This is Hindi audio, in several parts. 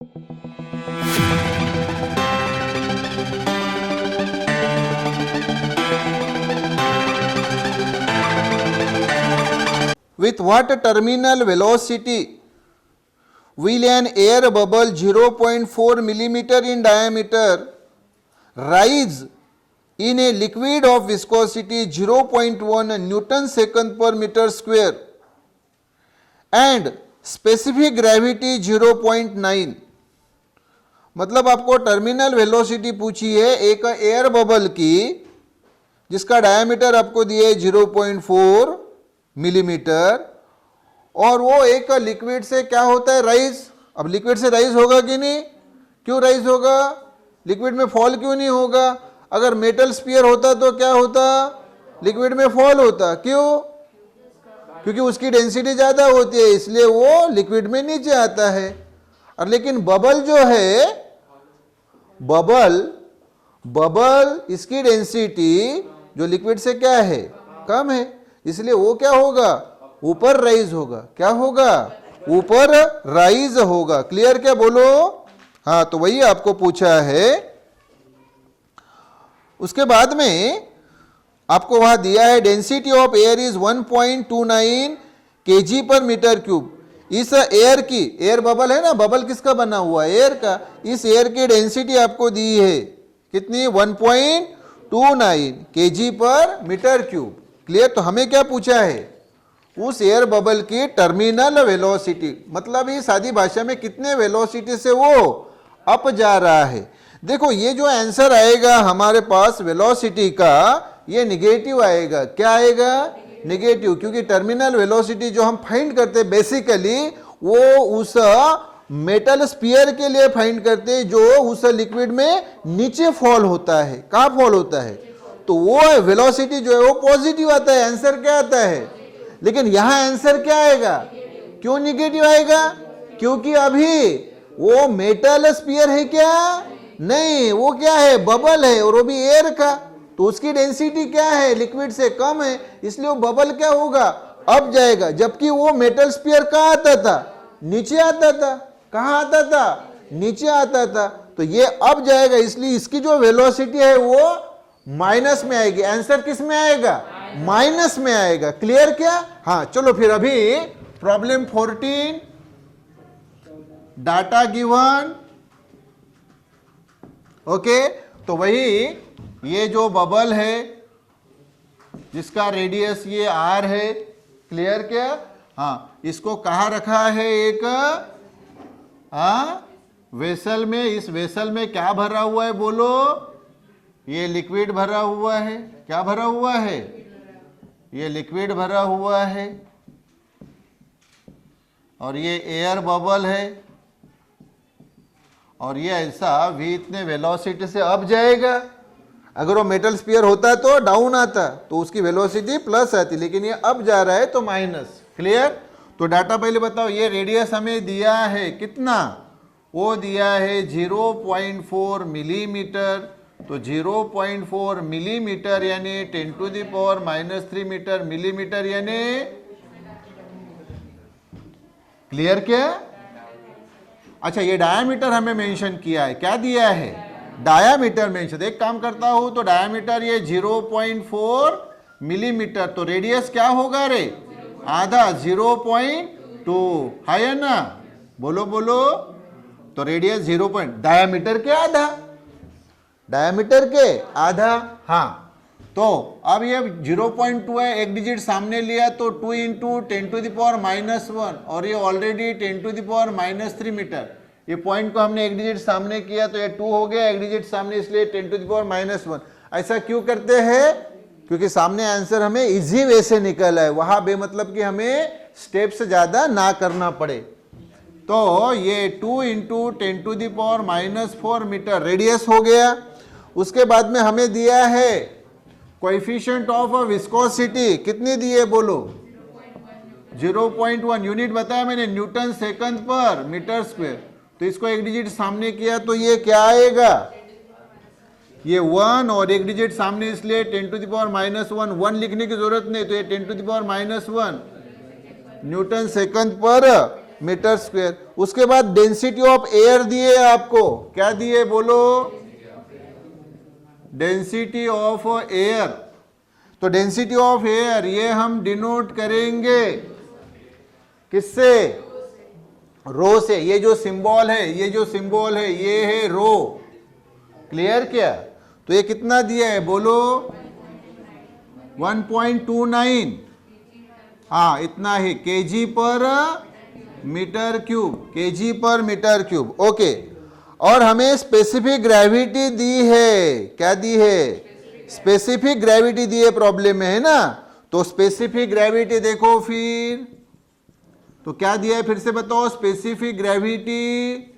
With what terminal velocity will an air bubble 0.4 millimeter in diameter rise in a liquid of viscosity 0.1 Newton second per meter square and specific gravity 0.9? मतलब आपको टर्मिनल वेलोसिटी पूछी है एक एयर बबल की जिसका डायमीटर आपको दिया है 0.4 मिलीमीटर और वो एक लिक्विड से क्या होता है राइज। अब लिक्विड से राइज होगा कि नहीं? क्यों राइज होगा? लिक्विड में फॉल क्यों नहीं होगा? अगर मेटल स्फीयर होता तो क्या होता? लिक्विड में फॉल होता। क्यों? क्योंकि उसकी डेंसिटी ज्यादा होती है इसलिए वो लिक्विड में नीचे आता है। और लेकिन बबल जो है बबल इसकी डेंसिटी जो लिक्विड से क्या है? कम है, इसलिए वो क्या होगा? ऊपर राइज होगा। क्या होगा? ऊपर राइज होगा। क्लियर क्या बोलो? हाँ, तो वही आपको पूछा है। उसके बाद में आपको वहां दिया है density of air is 1.29 kg पर मीटर क्यूब। इस एयर की, एयर बबल है ना, बबल किसका बना हुआ है? एयर का। इस एयर की डेंसिटी आपको दी है कितनी? 1.29 kg पर मीटर क्यूब। क्लियर? तो हमें क्या पूछा है? उस एयर बबल की टर्मिनल वेलोसिटी, मतलब ये सादी भाषा में कितने वेलोसिटी से वो अप जा रहा है। देखो ये जो आंसर आएगा हमारे पास वेलोसिटी का, ये निगेटिव आएगा। क्या आएगा? निगेटिव, क्योंकि टर्मिनल वेलोसिटी जो हम फाइंड करते हैं बेसिकली वो उस मेटल स्फीयर के लिए फाइंड करते हैं जो उस लिक्विड में नीचे फॉल होता है। कहाँ फॉल होता है? तो वो वेलोसिटी जो है वो पॉजिटिव आता है। आंसर क्या आता है? लेकिन यहां आंसर क्या आएगा? क्यों निगेटिव आएगा? क्योंकि अभी वो मेटल स्फीयर है क्या? नहीं, वो क्या है? बबल है, और वो भी एयर का। तो उसकी डेंसिटी क्या है? लिक्विड से कम है, इसलिए वो बबल क्या होगा? अप जाएगा। जबकि वो मेटल स्फीयर कहाँ आता था? नीचे आता था। कहाँ आता था? नीचे आता था। तो ये अब जाएगा, इसलिए इसकी जो वेलोसिटी है वो माइनस में आएगी। आंसर किस में आएगा? माइनस में आएगा। क्लियर क्या? हाँ, चलो फिर अभी प्रॉब्लम 14, डाटा गिवन। ओके, तो वही ये जो बबल है जिसका रेडियस ये आर है। क्लियर क्या? हाँ, इसको कहाँ रखा है? एक वेसल में। इस वेसल में क्या भरा हुआ है बोलो? ये लिक्विड भरा हुआ है। क्या भरा हुआ है? ये लिक्विड भरा हुआ है। और ये एयर बबल है। और ये ऐसा भी इतने वेलोसिटी से अप जाएगा। अगर वो मेटल स्फीयर होता तो डाउन आता, तो उसकी वेलोसिटी प्लस आती, लेकिन ये अप जा रहा है तो माइनस। क्लियर? तो डाटा पहले बताओ। ये रेडियस हमें दिया है कितना? वो दिया है 0.4 मिलीमीटर। तो 0.4 मिलीमीटर यानी 10⁻³ मीटर। मिलीमीटर यानी, क्लियर क्या? अच्छा, ये डायामीटर हमें मेंशन किया है। क्या दिया है? Diameter mention. एक काम करता हूं, तो डायामीटर ये 0.4 मिलीमीटर, तो रेडियस क्या होगा रे? आधा, 0.2 है ना? बोलो बोलो। तो रेडियस 0. डायामीटर के आधा, डायमीटर के आधा। हाँ, तो अब ये 0.2 है, एक डिजिट सामने लिया तो 2 × 10⁻⁻1 और ये ऑलरेडी 10⁻³ मीटर। ये पॉइंट को हमने एक डिजिट सामने किया तो ये 2 हो गया, एक डिजिट सामने, इसलिए 10⁻⁻1। ऐसा क्यों करते हैं? क्योंकि सामने आंसर हमें इजी वे से निकला है। वहां बे मतलब कि हमें स्टेप से ज्यादा ना करना पड़े। तो ये 2 × 10⁻⁻4 मीटर रेडियस हो गया। उसके बाद में हमें दिया है कोएफिशिएंट ऑफ विस्कोसिटी। कितनी दी है बोलो? 0.1 यूनिट बताया मैंने, न्यूटन सेकंड पर मीटर स्क्वायर। तो इसको एक डिजिट सामने किया तो ये क्या आएगा? ये 1 और एक डिजिट सामने, इसलिए 10⁻⁻1। 1 लिखने की जरूरत नहीं, तो ये 10⁻⁻1 न्यूटन सेकंड पर मीटर स्क्वायर। उसके बाद डेंसिटी ऑफ एयर दिए आपको, क्या दिए बोलो, डेंसिटी ऑफ एयर। तो डेंसिटी ऑफ एयर ये हम डिनोट करेंगे किससे, रो से। ये जो सिंबल है, ये जो सिंबल है ये है रो, क्लियर क्या। तो ये कितना दिया है बोलो, 1.29, हाँ इतना ही, केजी पर मीटर क्यूब, केजी पर मीटर क्यूब, ओके। और हमें स्पेसिफिक ग्रेविटी दी है, क्या दी है, स्पेसिफिक ग्रेविटी दी है प्रॉब्लम में, है ना। तो स्पेसिफिक ग्रेविटी देखो फिर, तो क्या दिया है फिर से बताओ, स्पेसिफिक ग्रेविटी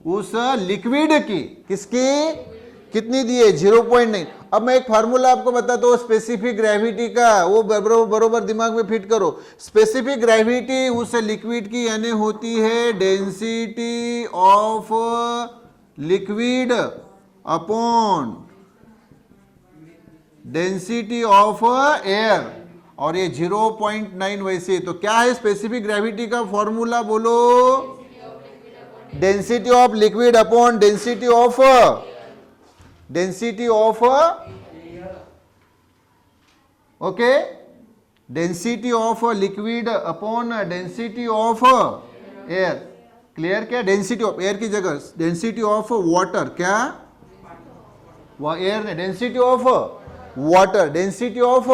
उस लिक्विड की, किसकी, कितनी दी है, 0.9। अब मैं एक फार्मूला आपको बताता हूँ स्पेसिफिक ग्रेविटी का, वो बरोबर दिमाग में फिट करो। स्पेसिफिक ग्रेविटी उस लिक्विड की यानी होती है density of liquid upon density of air, और ये 0.9 वैसे। तो क्या है स्पेसिफिक ग्रेविटी का फॉर्मूला बोलो, density of liquid upon density of okay, density of liquid upon density of air, clear क्या। डेंसिटी ऑफ एयर की जगह डेंसिटी ऑफ वाटर, क्या वो एयर ने, density of water, density of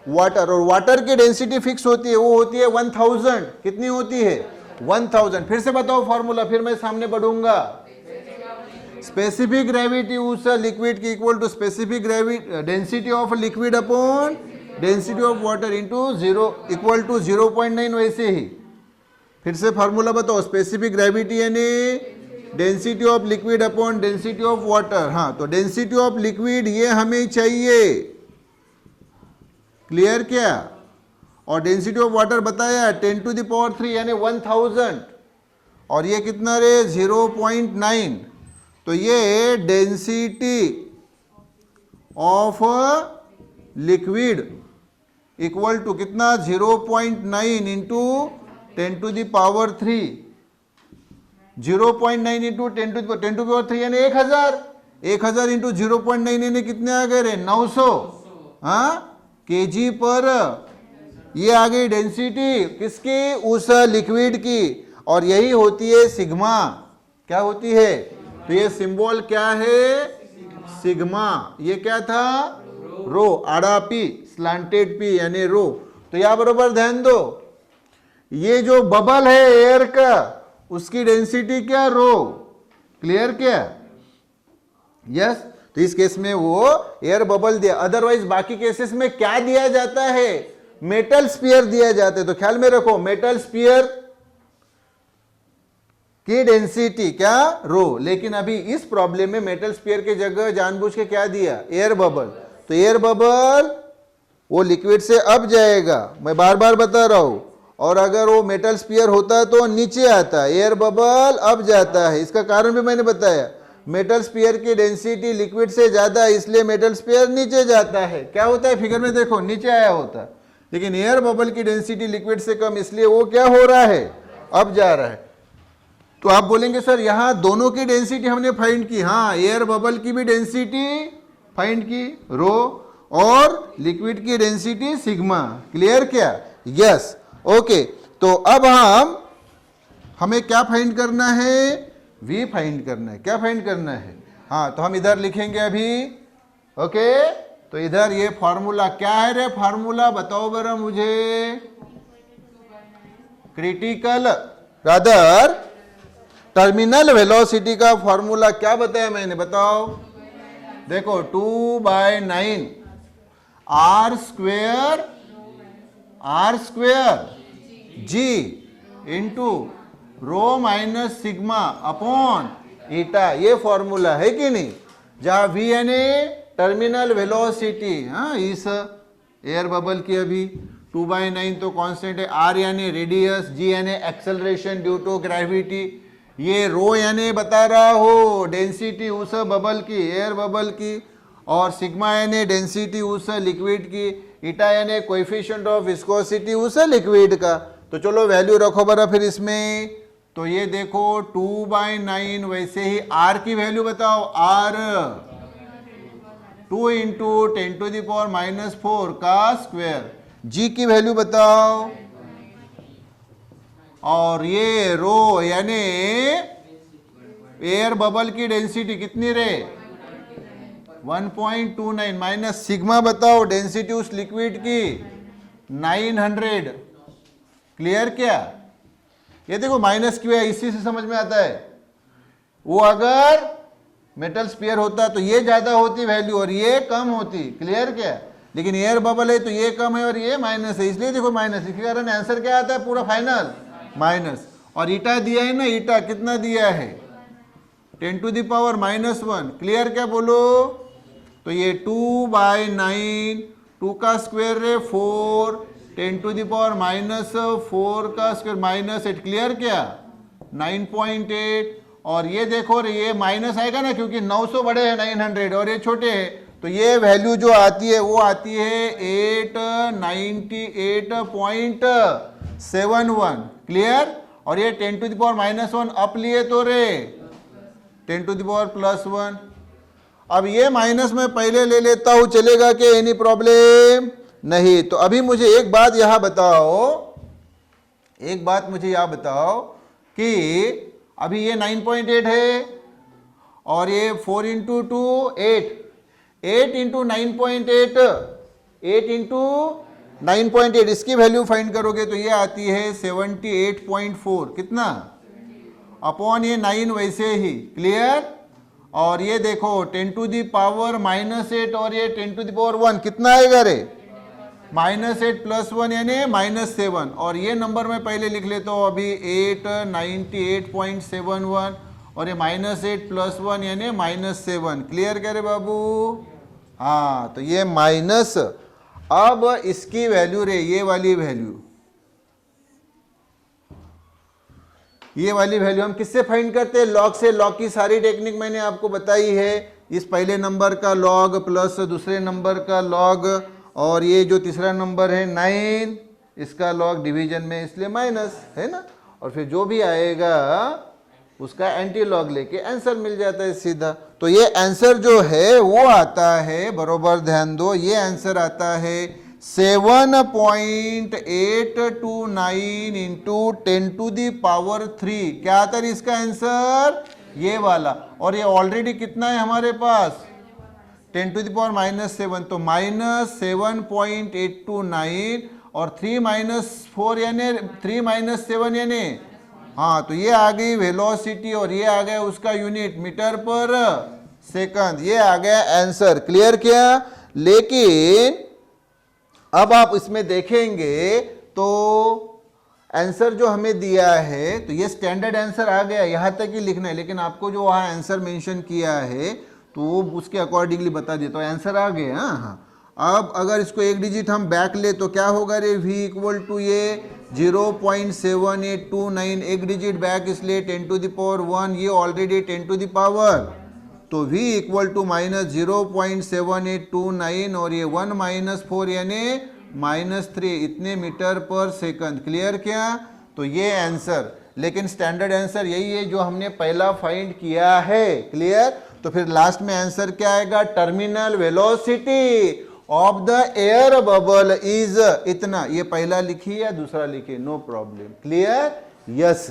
water. और वाटर की डेंसिटी फिक्स होती है, वो होती है 1000, कितनी होती है 1000। फिर से बताओ फॉर्मूला, फिर मैं सामने बढ़ूंगा। स्पेसिफिक ग्रेविटी उस लिक्विड की equal to specific gravity density of liquid upon density of water into 0 equal to 0.9 वैसे ही। फिर से फार्मूला बताओ, स्पेसिफिक ग्रेविटी यानी density of liquid upon density of water. हाँ, तो डेंसिटी ऑफ लिक्विड ये हमें चाहिए, क्लियर क्या। और डेंसिटी ऑफ वाटर बताया 10⁻³ यानी 1000, और ये कितना रे 0.9। तो ये density of liquid equal to कितना 0.9 इंटू 10⁻³ 0.9 इंटू 10⁻³ यानी 1000, 1000 इंटू 0.9 यानी कितने आ गए रे 900, हाँ केजी पर। ये आ गई डेंसिटी किसकी, उस लिक्विड की, और यही होती है सिग्मा, क्या होती है। तो ये सिंबल क्या है, सिग्मा। ये क्या था, रो, आड़ा पी, स्लांटेड पी यानी रो। तो यहां बरोबर ध्यान दो, ये जो बबल है एयर का, उसकी डेंसिटी क्या, रो, क्लियर क्या, यस। तो इस केस में वो एयर बबल दिया। अदरवाइज बाकी केसेस में क्या दिया जाता है, मेटल स्फीयर दिया जाता है। तो ख्याल में रखो, मेटल स्फीयर की डेंसिटी क्या, रो। लेकिन अभी इस प्रॉब्लम में मेटल स्फीयर की जगह जानबूझ के क्या दिया, एयर बबल। तो एयर बबल वो लिक्विड से अप जाएगा, मैं बार बार बता रहा हूं। और अगर वो मेटल स्फीयर होता तो नीचे आता, एयर बबल अप जाता है। इसका कारण भी मैंने बताया, मेटल स्फीयर की डेंसिटी लिक्विड से ज्यादा, इसलिए मेटल स्फीयर नीचे जाता है। क्या होता है फिगर में देखो, नीचे आया होता। लेकिन एयर बबल की डेंसिटी लिक्विड से कम, इसलिए वो क्या हो रहा है, अब जा रहा है। तो आप बोलेंगे सर यहां दोनों की डेंसिटी हमने फाइंड की, हाँ एयर बबल की भी डेंसिटी फाइंड की, रो, और लिक्विड की डेंसिटी सिग्मा, क्लियर क्या, यस, ओके। तो अब हमें क्या फाइंड करना है, वी फाइंड करना है। क्या फाइंड करना है, हाँ तो हम इधर लिखेंगे अभी, ओके। तो इधर ये फॉर्मूला क्या है रे, फॉर्मूला बताओ जरा मुझे, क्रिटिकल रादर टर्मिनल वेलोसिटी का फॉर्मूला क्या बताया मैंने, बताओ। देखो 2/9 r square g into rho minus sigma upon eta, ये फॉर्मूला है कि नहीं। जहां v यानी टर्मिनल वेलोसिटी, हाँ इस एयर बबल की अभी 2/9 तो कांस्टेंट है, r यानी रेडियस, g यानी एक्सेलरेशन ड्यू टू ग्रेविटी, ये रो यानी बता रहा हो डेंसिटी उस बबल की, एयर बबल की, और सिग्मा यानी डेंसिटी उस लिक्विड की, ईटा यानी कोएफिशिएंट ऑफ विस्कोसिटी उस लिक्विड का। तो चलो वैल्यू रखो बरा फिर इसमें, तो ये देखो 2/9, वैसे ही r की वैल्यू बताओ, r 2 इंटू 10⁻⁻4 का स्क्वायर, g की वैल्यू बताओ, और ये रो यानी एयर बबल की डेंसिटी कितनी रे 1.29 माइनस सिग्मा बताओ डेंसिटी उस लिक्विड की 900। क्लियर क्या? ये देखो माइनस क्यों है, इसी से समझ में आता है। वो अगर मेटल स्फीयर होता तो ये ज्यादा होती वैल्यू और ये कम होती। क्लियर क्या? लेकिन एयर बबल है तो ये कम है और ये माइनस है, इसलिए देखो माइनस। इसके कारण आंसर क्या आता है पूरा फाइनल माइनस। और ईटा दिया है ना, ईटा कितना दिया है 10⁻⁻1। क्लियर क्या बोलो? तो ये 2/9, 2 का स्क्वायर है 4, 10⁻⁻4 का स्क्वायर -8। क्लियर क्या? 9.8। और ये देखो रे, ये माइनस आएगा ना क्योंकि 900 बड़े हैं 900 और ये छोटे हैं, तो ये वैल्यू जो आती है वो आती है 898.71। क्लियर? और ये 10⁻⁻1 अप लिए तो रे 10⁻+1। अब ये माइनस में पहले ले लेता हूं, चलेगा क्या? एनी प्रॉब्लम नहीं। तो अभी मुझे एक बात यहां बताओ, एक बात मुझे यहां बताओ कि अभी ये 9.8 है और ये 4 इंटू 2 8, 8 इंटू 9.8, 8 इंटू 9.8, इसकी वैल्यू फाइंड करोगे तो ये आती है 78.4। कितना? अपॉन ये 9 वैसे ही। क्लियर? और ये देखो 10⁻⁻8 और ये 10⁻1 कितना आएगा रे -8 + 1 यानी -7। और ये नंबर मैं पहले लिख लेता हूँ अभी 898.71 और ये -8 + 1 यानी -7। क्लियर क्या रे बाबू? हाँ, तो ये माइनस। अब इसकी वैल्यू रे, ये वाली वैल्यू, ये वाली वैल्यू हम किससे फाइंड करते हैं? लॉग से। लॉग की सारी टेक्निक मैंने आपको बताई है। इस पहले नंबर का लॉग प्लस दूसरे नंबर का लॉग, और ये जो तीसरा नंबर है 9, इसका लॉग डिवीजन में, इसलिए माइनस है ना। और फिर जो भी आएगा उसका एंटी लॉग लेके आंसर मिल जाता है सीधा। तो ये आंसर जो है वो आता है, बरोबर ध्यान दो, ये आंसर आता है 7.829 इंटू 10⁻3। क्या आता है इसका आंसर? ये वाला। और ये ऑलरेडी कितना है हमारे पास 10⁻⁻7, तो -7.829 और 3 - 4 यानी 3 - 7 यानी, हाँ, तो ये आ गई वेलोसिटी और ये आ गया उसका यूनिट मीटर पर सेकंड। ये आ गया आंसर। क्लियर क्या? लेकिन अब आप इसमें देखेंगे तो आंसर जो हमें दिया है, तो ये स्टैंडर्ड आंसर आ गया, यहां तक ही लिखना है। लेकिन आपको जो वहां आंसर मेंशन किया है तो वो उसके अकॉर्डिंगली बता देता हूं। आंसर आ गया। हाँ, अब अगर इसको एक डिजिट हम बैक ले तो क्या होगा रे? v = ये 0.7829, एक डिजिट बैक इसलिए 10⁻1, ये ऑलरेडी 10⁻, तो v = -0.7829 और ये 1 - 4 यानी -3, इतने मीटर पर सेकंड। क्लियर क्या? तो ये आंसर, लेकिन स्टैंडर्ड आंसर यही है जो हमने पहला फाइंड किया है। क्लियर? तो फिर लास्ट में आंसर क्या आएगा? Terminal velocity of the air bubble is इतना। ये पहला लिखिए या दूसरा लिखिए, नो प्रॉब्लम। क्लियर? यस।